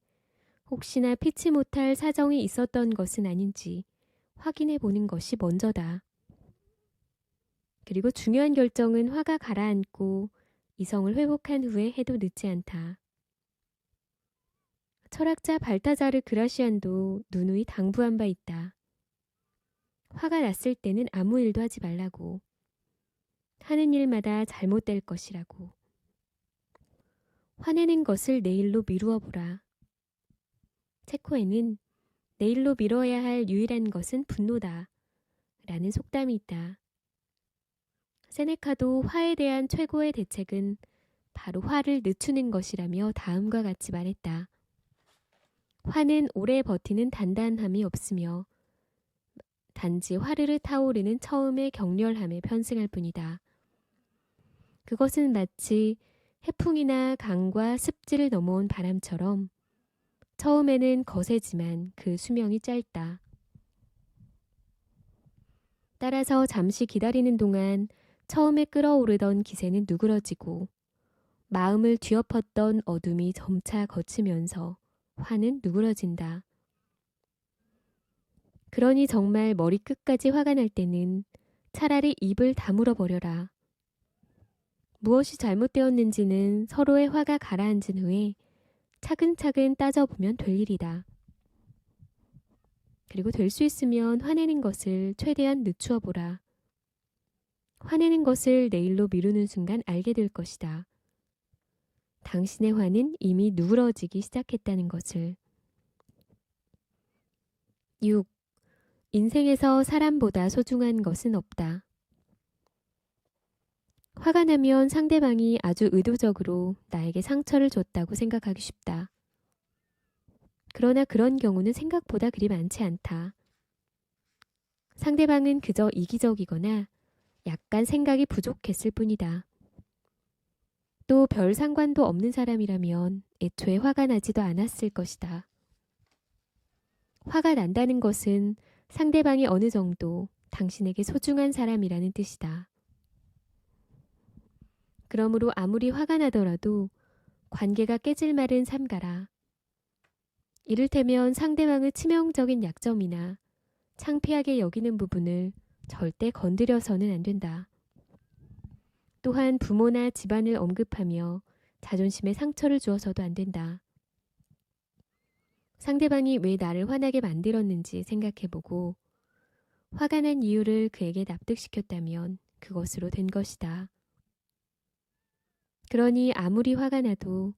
Speaker 1: 혹시나 피치 못할 사정이 있었던 것은 아닌지 확인해 보는 것이 먼저다. 그리고 중요한 결정은 화가 가라앉고 이성을 회복한 후에 해도 늦지 않다. 철학자 발타자르 그라시안도 누누이 당부한 바 있다. 화가 났을 때는 아무 일도 하지 말라고. 하는 일마다 잘못될 것이라고. 화내는 것을 내일로 미루어 보라. 체코에는 내일로 미뤄야 할 유일한 것은 분노다 라는 속담이 있다. 세네카도 화에 대한 최고의 대책은 바로 화를 늦추는 것이라며 다음과 같이 말했다. 화는 오래 버티는 단단함이 없으며 단지 화르르 타오르는 처음의 격렬함에 편승할 뿐이다. 그것은 마치 해풍이나 강과 습지를 넘어온 바람처럼 처음에는 거세지만 그 수명이 짧다. 따라서 잠시 기다리는 동안 처음에 끓어오르던 기세는 누그러지고 마음을 뒤엎었던 어둠이 점차 거치면서 화는 누그러진다. 그러니 정말 머리끝까지 화가 날 때는 차라리 입을 다물어 버려라. 무엇이 잘못되었는지는 서로의 화가 가라앉은 후에 차근차근 따져보면 될 일이다. 그리고 될 수 있으면 화내는 것을 최대한 늦추어 보라. 화내는 것을 내일로 미루는 순간 알게 될 것이다. 당신의 화는 이미 누그러지기 시작했다는 것을. 6. 인생에서 사람보다 소중한 것은 없다. 화가 나면 상대방이 아주 의도적으로 나에게 상처를 줬다고 생각하기 쉽다. 그러나 그런 경우는 생각보다 그리 많지 않다. 상대방은 그저 이기적이거나 약간 생각이 부족했을 뿐이다. 또 별 상관도 없는 사람이라면 애초에 화가 나지도 않았을 것이다. 화가 난다는 것은 상대방이 어느 정도 당신에게 소중한 사람이라는 뜻이다. 그러므로 아무리 화가 나더라도 관계가 깨질 말은 삼가라. 이를테면 상대방의 치명적인 약점이나 창피하게 여기는 부분을 절대 건드려서는 안 된다. 또한 부모나 집안을 언급하며 자존심에 상처를 주어서도 안 된다. 상대방이 왜 나를 화나게 만들었는지 생각해보고 화가 난 이유를 그에게 납득시켰다면 그것으로 된 것이다. 그러니 아무리 화가 나도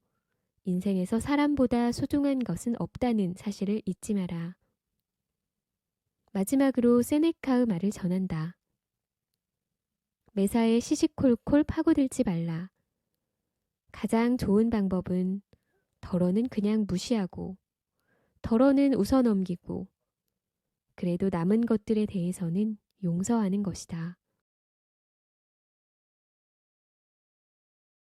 Speaker 1: 인생에서 사람보다 소중한 것은 없다는 사실을 잊지 마라. 마지막으로 세네카의 말을 전한다. 매사에 시시콜콜 파고들지 말라. 가장 좋은 방법은 덜어는 그냥 무시하고 덜어는 웃어넘기고 그래도 남은 것들에 대해서는 용서하는 것이다.